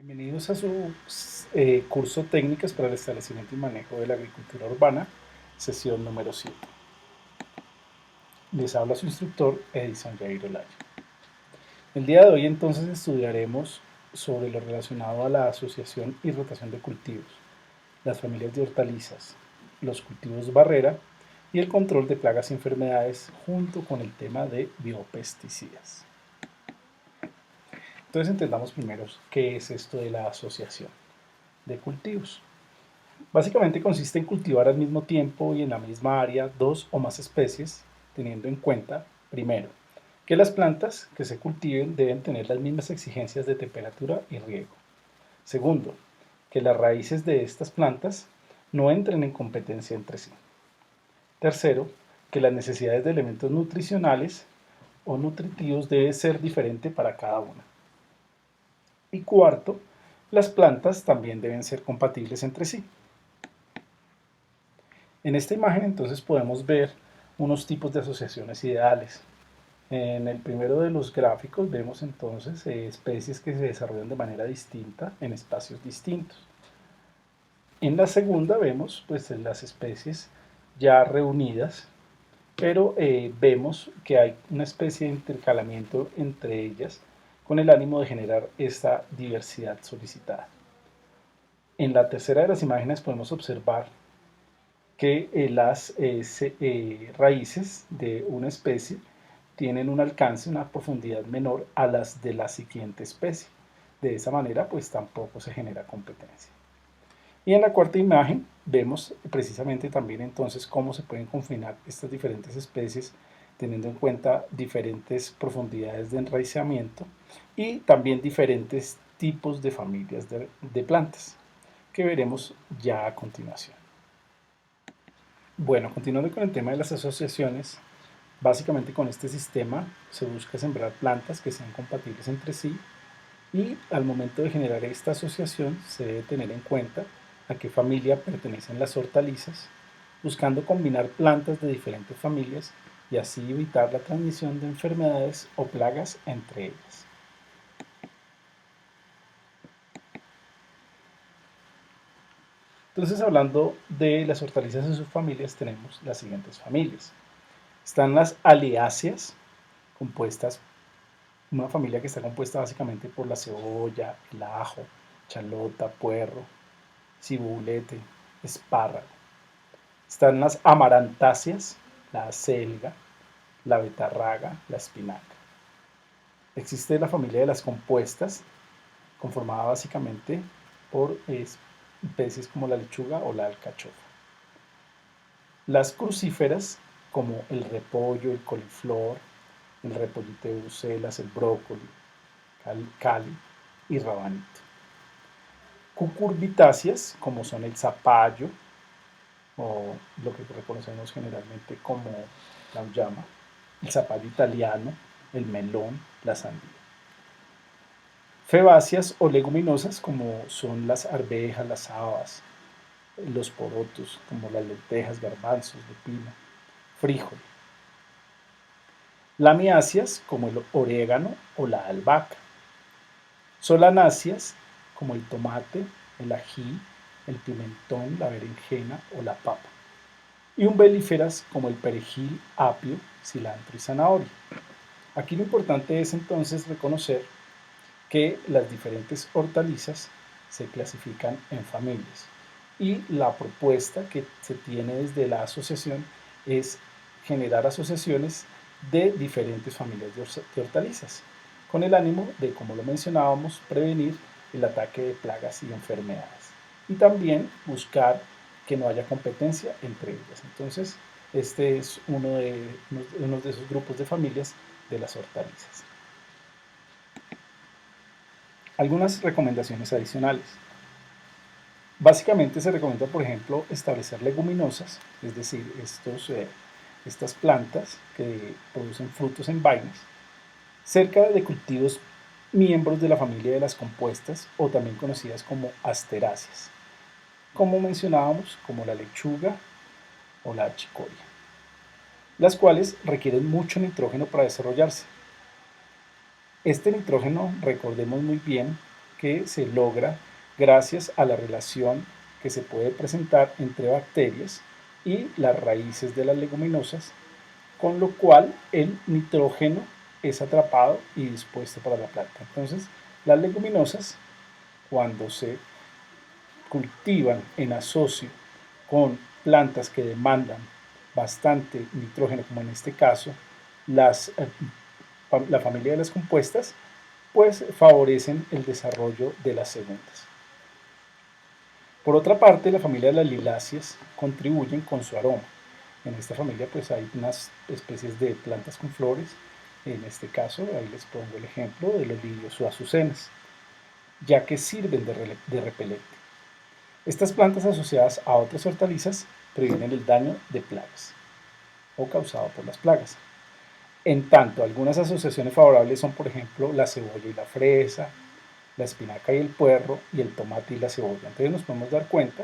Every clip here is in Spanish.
Bienvenidos a su curso Técnicas para el establecimiento y manejo de la agricultura urbana, sesión número 7. Les habla su instructor Edison Jair Olaya. El día de hoy entonces estudiaremos sobre lo relacionado a la asociación y rotación de cultivos, las familias de hortalizas, los cultivos barrera y el control de plagas y enfermedades junto con el tema de biopesticidas. Entonces entendamos primero qué es esto de la asociación de cultivos. Básicamente consiste en cultivar al mismo tiempo y en la misma área dos o más especies, teniendo en cuenta, primero, que las plantas que se cultiven deben tener las mismas exigencias de temperatura y riego. Segundo, que las raíces de estas plantas no entren en competencia entre sí. Tercero, que las necesidades de elementos nutricionales o nutritivos deben ser diferentes para cada una. Y cuarto, las plantas también deben ser compatibles entre sí. En esta imagen entonces podemos ver unos tipos de asociaciones ideales. En el primero de los gráficos vemos entonces especies que se desarrollan de manera distinta en espacios distintos. En la segunda vemos pues las especies ya reunidas, pero vemos que hay una especie de intercalamiento entre ellas con el ánimo de generar esta diversidad solicitada. En la tercera de las imágenes podemos observar que las raíces de una especie tienen un alcance, una profundidad menor a las de la siguiente especie. De esa manera, pues tampoco se genera competencia. Y en la cuarta imagen vemos precisamente también entonces cómo se pueden confinar estas diferentes especies teniendo en cuenta diferentes profundidades de enraizamiento y también diferentes tipos de familias de plantas que veremos ya a continuación. Bueno, continuando con el tema de las asociaciones, básicamente con este sistema se busca sembrar plantas que sean compatibles entre sí y al momento de generar esta asociación se debe tener en cuenta a qué familia pertenecen las hortalizas, buscando combinar plantas de diferentes familias y así evitar la transmisión de enfermedades o plagas entre ellas. Entonces, hablando de las hortalizas y sus familias, tenemos las siguientes familias. Están las aliáceas, compuestas, una familia que está compuesta básicamente por la cebolla, el ajo, chalota, puerro, cibulete, espárrago. Están las amarantáceas, la acelga, la betarraga, la espinaca. Existe la familia de las compuestas, conformada básicamente por especies como la lechuga o la alcachofa. Las crucíferas, como el repollo, el coliflor, el repollito de Bruselas, el brócoli, cali y rabanito. Cucurbitáceas, como son el zapallo, o lo que reconocemos generalmente como la uyama, el zapallo italiano, el melón, la sandía. Febáceas o leguminosas, como son las arvejas, las habas, los porotos, como las lentejas, garbanzos, lupino, frijol. Lamiáceas, como el orégano o la albahaca. Solanáceas, como el tomate, el ají, el pimentón, la berenjena o la papa. Y umbelíferas, como el perejil, apio, cilantro y zanahoria. Aquí lo importante es entonces reconocer que las diferentes hortalizas se clasifican en familias y la propuesta que se tiene desde la asociación es generar asociaciones de diferentes familias de hortalizas con el ánimo de, como lo mencionábamos, prevenir el ataque de plagas y enfermedades y también buscar que no haya competencia entre ellas. Entonces, este es uno de esos grupos de familias de las hortalizas. Algunas recomendaciones adicionales. Básicamente se recomienda, por ejemplo, establecer leguminosas, es decir, estas plantas que producen frutos en vainas, cerca de cultivos miembros de la familia de las compuestas o también conocidas como asteráceas, como mencionábamos, como la lechuga o la chicoria, las cuales requieren mucho nitrógeno para desarrollarse. Este nitrógeno, recordemos muy bien que se logra gracias a la relación que se puede presentar entre bacterias y las raíces de las leguminosas, con lo cual el nitrógeno es atrapado y dispuesto para la planta. Entonces, las leguminosas, cuando se cultivan en asocio con plantas que demandan bastante nitrógeno, como en este caso la familia de las compuestas, pues favorecen el desarrollo de las segundas. Por otra parte, la familia de las liláceas contribuyen con su aroma. En esta familia pues hay unas especies de plantas con flores. En este caso, ahí les pongo el ejemplo de los lirios o azucenas, ya que sirven de repelente. Estas plantas asociadas a otras hortalizas previenen el daño de plagas o causado por las plagas. En tanto, algunas asociaciones favorables son, por ejemplo, la cebolla y la fresa, la espinaca y el puerro, y el tomate y la cebolla. Entonces nos podemos dar cuenta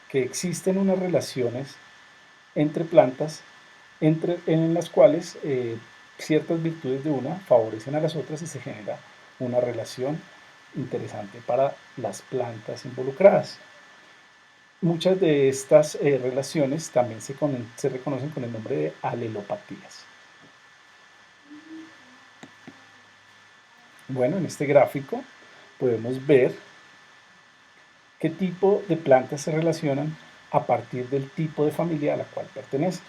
que existen unas relaciones entre plantas en las cuales ciertas virtudes de una favorecen a las otras y se genera una relación interesante para las plantas involucradas. Muchas de estas relaciones también se reconocen con el nombre de alelopatías. Bueno, en este gráfico podemos ver qué tipo de plantas se relacionan a partir del tipo de familia a la cual pertenecen.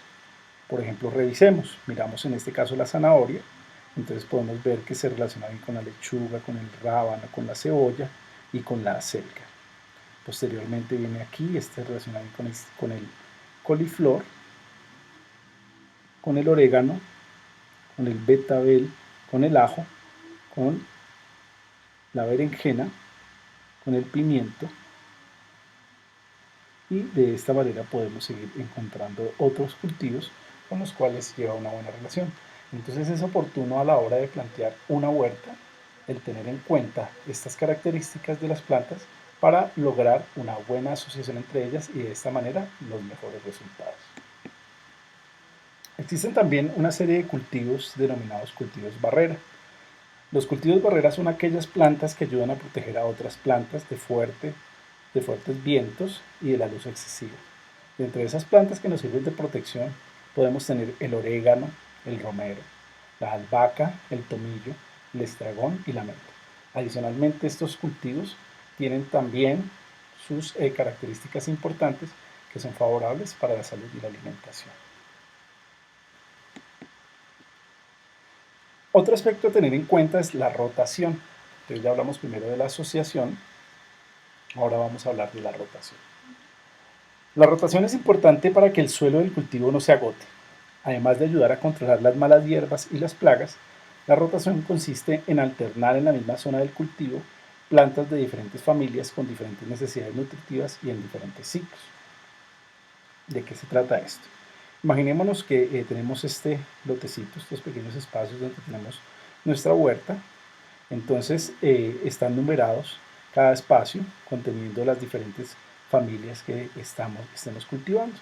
Por ejemplo, revisemos, miramos en este caso la zanahoria, entonces podemos ver que se relaciona bien con la lechuga, con el rábano, con la cebolla y con la acelga. Posteriormente viene aquí, este relaciona bien con el coliflor, con el orégano, con el betabel, con el ajo, con la berenjena, con el pimiento, y de esta manera podemos seguir encontrando otros cultivos con los cuales lleva una buena relación. Entonces es oportuno a la hora de plantear una huerta el tener en cuenta estas características de las plantas para lograr una buena asociación entre ellas y de esta manera los mejores resultados. Existen también una serie de cultivos denominados cultivos barrera. Los cultivos barrera son aquellas plantas que ayudan a proteger a otras plantas de fuertes vientos y de la luz excesiva. Dentro de esas plantas que nos sirven de protección podemos tener el orégano, el romero, la albahaca, el tomillo, el estragón y la menta. Adicionalmente, estos cultivos tienen también sus características importantes que son favorables para la salud y la alimentación. Otro aspecto a tener en cuenta es la rotación. Entonces ya hablamos primero de la asociación, ahora vamos a hablar de la rotación. La rotación es importante para que el suelo del cultivo no se agote. Además de ayudar a controlar las malas hierbas y las plagas, la rotación consiste en alternar en la misma zona del cultivo plantas de diferentes familias con diferentes necesidades nutritivas y en diferentes ciclos. ¿De qué se trata esto? Imaginémonos que tenemos este lotecito, estos pequeños espacios donde tenemos nuestra huerta. Entonces están numerados cada espacio conteniendo las diferentes familias que estemos cultivando.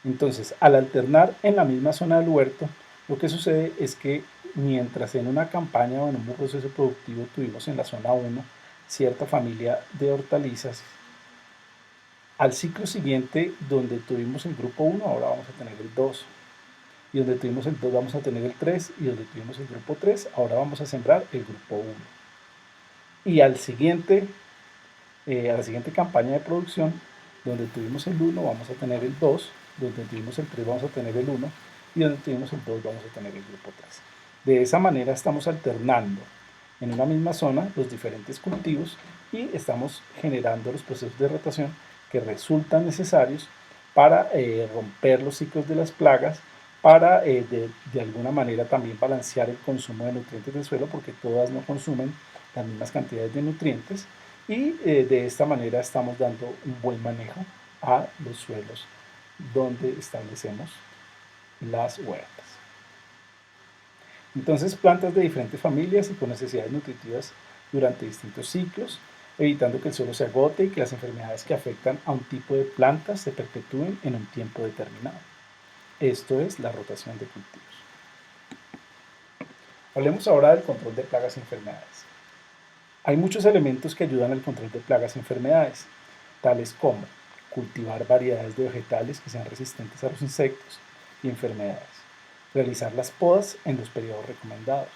Entonces, al alternar en la misma zona del huerto, lo que sucede es que mientras en una campaña o en un proceso productivo tuvimos en la zona 1 cierta familia de hortalizas, al ciclo siguiente, donde tuvimos el grupo 1, ahora vamos a tener el 2. Y donde tuvimos el 2 vamos a tener el 3. Y donde tuvimos el grupo 3, ahora vamos a sembrar el grupo 1. Y a la siguiente campaña de producción, donde tuvimos el 1, vamos a tener el 2. Donde tuvimos el 3, vamos a tener el 1. Y donde tuvimos el 2, vamos a tener el grupo 3. De esa manera estamos alternando en una misma zona los diferentes cultivos y estamos generando los procesos de rotación que resultan necesarios para romper los ciclos de las plagas, para de alguna manera también balancear el consumo de nutrientes del suelo, porque todas no consumen las mismas cantidades de nutrientes, y de esta manera estamos dando un buen manejo a los suelos donde establecemos las huertas. Entonces, plantas de diferentes familias y con necesidades nutritivas durante distintos ciclos, evitando que el suelo se agote y que las enfermedades que afectan a un tipo de plantas se perpetúen en un tiempo determinado. Esto es la rotación de cultivos. Hablemos ahora del control de plagas y enfermedades. Hay muchos elementos que ayudan al control de plagas y enfermedades, tales como cultivar variedades de vegetales que sean resistentes a los insectos y enfermedades, realizar las podas en los periodos recomendados,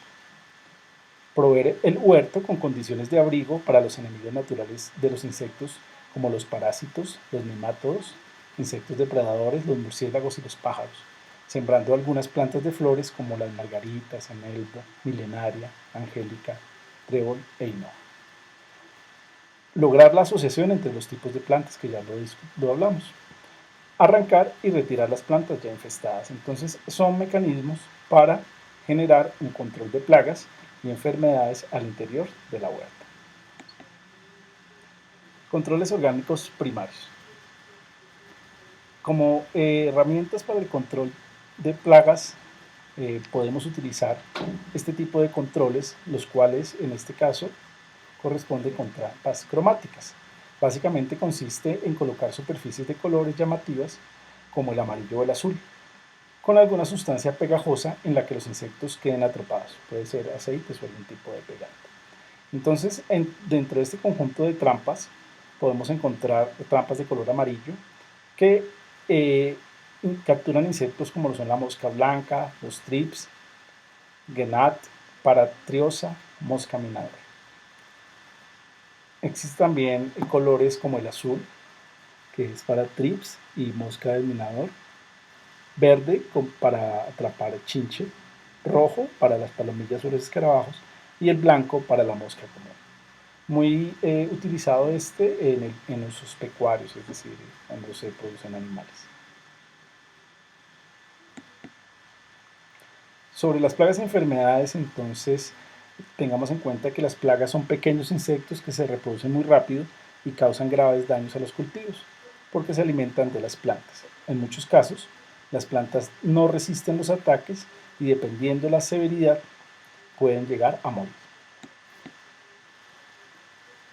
proveer el huerto con condiciones de abrigo para los enemigos naturales de los insectos como los parásitos, los nemátodos, insectos depredadores, los murciélagos y los pájaros, sembrando algunas plantas de flores como las margaritas, eneldo, milenaria, angélica, trébol e hinojo. Lograr la asociación entre los tipos de plantas que ya lo hablamos. Arrancar y retirar las plantas ya infestadas. Entonces son mecanismos para generar un control de plagas y enfermedades al interior de la huerta. Controles orgánicos primarios. Como herramientas para el control de plagas podemos utilizar este tipo de controles, los cuales en este caso corresponden con trampas cromáticas. Básicamente consiste en colocar superficies de colores llamativas como el amarillo o el azul, con alguna sustancia pegajosa en la que los insectos queden atrapados. Puede ser aceites o algún tipo de pegante. Entonces, dentro de este conjunto de trampas, podemos encontrar trampas de color amarillo que capturan insectos como lo son la mosca blanca, los thrips, gnat, paratriosa, mosca minadora. Existen también colores como el azul, que es para thrips y mosca del minador, verde para atrapar chinche, rojo para las palomillas o los escarabajos y el blanco para la mosca común. Muy utilizado en usos pecuarios, es decir, cuando se producen animales. Sobre las plagas y enfermedades, entonces, tengamos en cuenta que las plagas son pequeños insectos que se reproducen muy rápido y causan graves daños a los cultivos, porque se alimentan de las plantas. En muchos casos, las plantas no resisten los ataques y dependiendo de la severidad, pueden llegar a morir.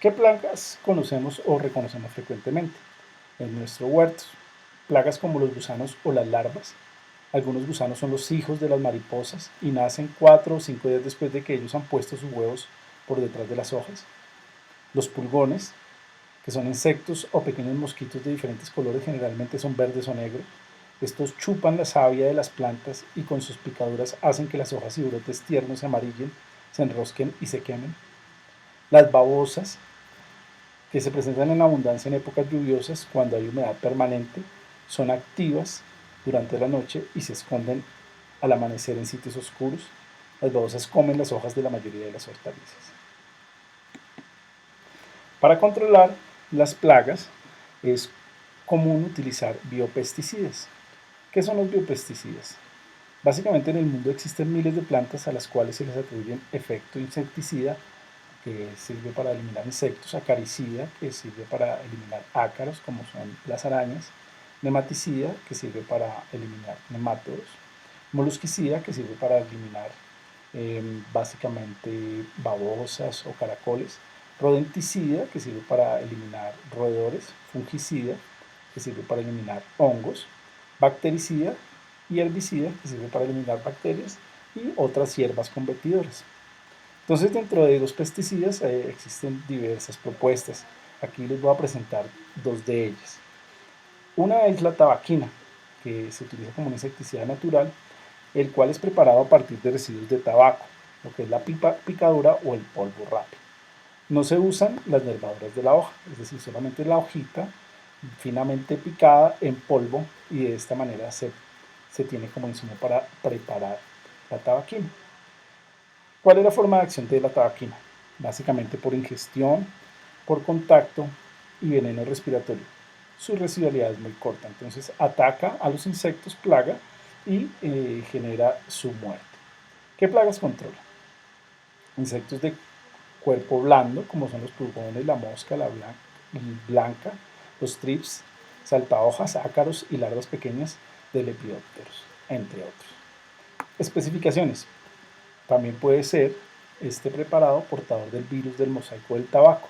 ¿Qué plagas conocemos o reconocemos frecuentemente en nuestro huerto? Plagas como los gusanos o las larvas. Algunos gusanos son los hijos de las mariposas y nacen 4 o 5 días después de que ellos han puesto sus huevos por detrás de las hojas. Los pulgones, que son insectos o pequeños mosquitos de diferentes colores, generalmente son verdes o negros. Estos chupan la savia de las plantas y con sus picaduras hacen que las hojas y brotes tiernos se amarillen, se enrosquen y se quemen. Las babosas, que se presentan en abundancia en épocas lluviosas cuando hay humedad permanente, son activas durante la noche y se esconden al amanecer en sitios oscuros. Las babosas comen las hojas de la mayoría de las hortalizas. Para controlar las plagas es común utilizar biopesticidas. ¿Qué son los biopesticidas? Básicamente en el mundo existen miles de plantas a las cuales se les atribuyen efecto insecticida, que sirve para eliminar insectos, acaricida, que sirve para eliminar ácaros, como son las arañas, nematicida, que sirve para eliminar nemátodos, molusquicida, que sirve para eliminar básicamente babosas o caracoles, rodenticida, que sirve para eliminar roedores, fungicida, que sirve para eliminar hongos, bactericida y herbicida, que sirve para eliminar bacterias y otras hierbas competidoras. Entonces, dentro de los pesticidas existen diversas propuestas. Aquí les voy a presentar dos de ellas. Una es la tabaquina, que se utiliza como un insecticida natural, el cual es preparado a partir de residuos de tabaco, lo que es la picadura o el polvo rápido. No se usan las nervaduras de la hoja, es decir, solamente la hojita finamente picada en polvo y de esta manera se tiene como insumo para preparar la tabaquina. ¿Cuál es la forma de acción de la tabaquina? Básicamente por ingestión, por contacto y veneno respiratorio. Su residualidad es muy corta, entonces ataca a los insectos plaga y genera su muerte. ¿Qué plagas controla? Insectos de cuerpo blando, como son los pulgones, la mosca, la blanca, los thrips, saltahojas, ácaros y larvas pequeñas de lepidópteros, entre otros. Especificaciones. También puede ser este preparado portador del virus del mosaico del tabaco,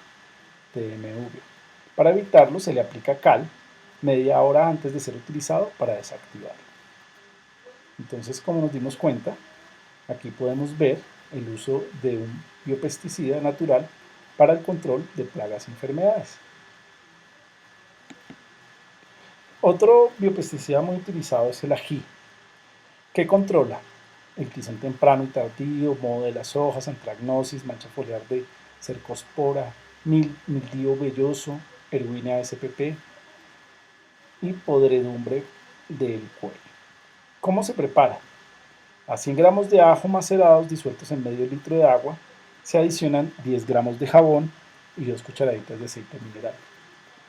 TMV. Para evitarlo se le aplica cal media hora antes de ser utilizado para desactivarlo. Entonces, como nos dimos cuenta, aquí podemos ver el uso de un biopesticida natural para el control de plagas y enfermedades. Otro biopesticida muy utilizado es el ají, que controla el crisol temprano y tardío, moho de las hojas, antragnosis, mancha foliar de cercospora, mildiu velloso, Erwinia spp y podredumbre del cuello. ¿Cómo se prepara? A 100 gramos de ajo macerados disueltos en medio litro de agua se adicionan 10 gramos de jabón y 2 cucharaditas de aceite mineral.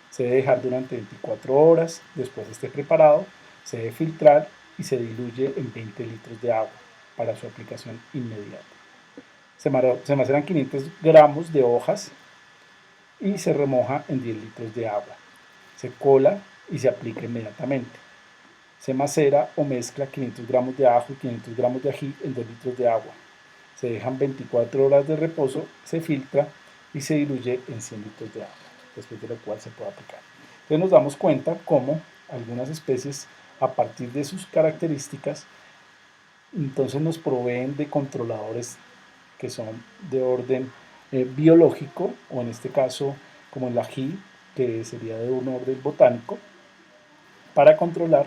Se debe dejar durante 24 horas, después de esté preparado, se debe filtrar y se diluye en 20 litros de agua para su aplicación inmediata. Se maceran 500 gramos de hojas y se remoja en 10 litros de agua. Se cola y se aplica inmediatamente. Se macera o mezcla 500 gramos de ajo y 500 gramos de ají en 2 litros de agua. Se dejan 24 horas de reposo, se filtra y se diluye en 100 litros de agua, después de lo cual se puede aplicar. Entonces nos damos cuenta cómo algunas especies, a partir de sus características, entonces nos proveen de controladores que son de orden biológico, o en este caso como el ají, que sería de un orden botánico, para controlar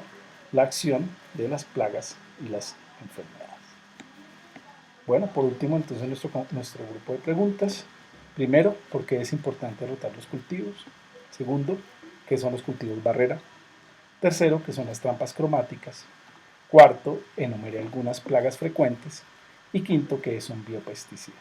la acción de las plagas y las enfermedades. Bueno, por último, entonces nuestro grupo de preguntas. Primero, ¿por qué es importante rotar los cultivos? Segundo, ¿qué son los cultivos barrera? Tercero, ¿qué son las trampas cromáticas? Cuarto, enumere algunas plagas frecuentes. Y quinto, ¿qué es un biopesticida?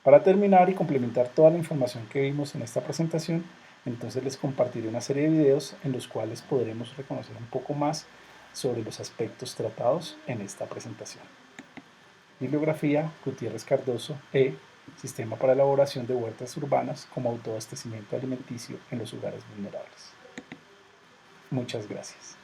Para terminar y complementar toda la información que vimos en esta presentación, entonces les compartiré una serie de videos en los cuales podremos reconocer un poco más sobre los aspectos tratados en esta presentación. Bibliografía: Gutiérrez Cardoso, Sistema para elaboración de huertas urbanas como autoabastecimiento alimenticio en los hogares vulnerables. Muchas gracias.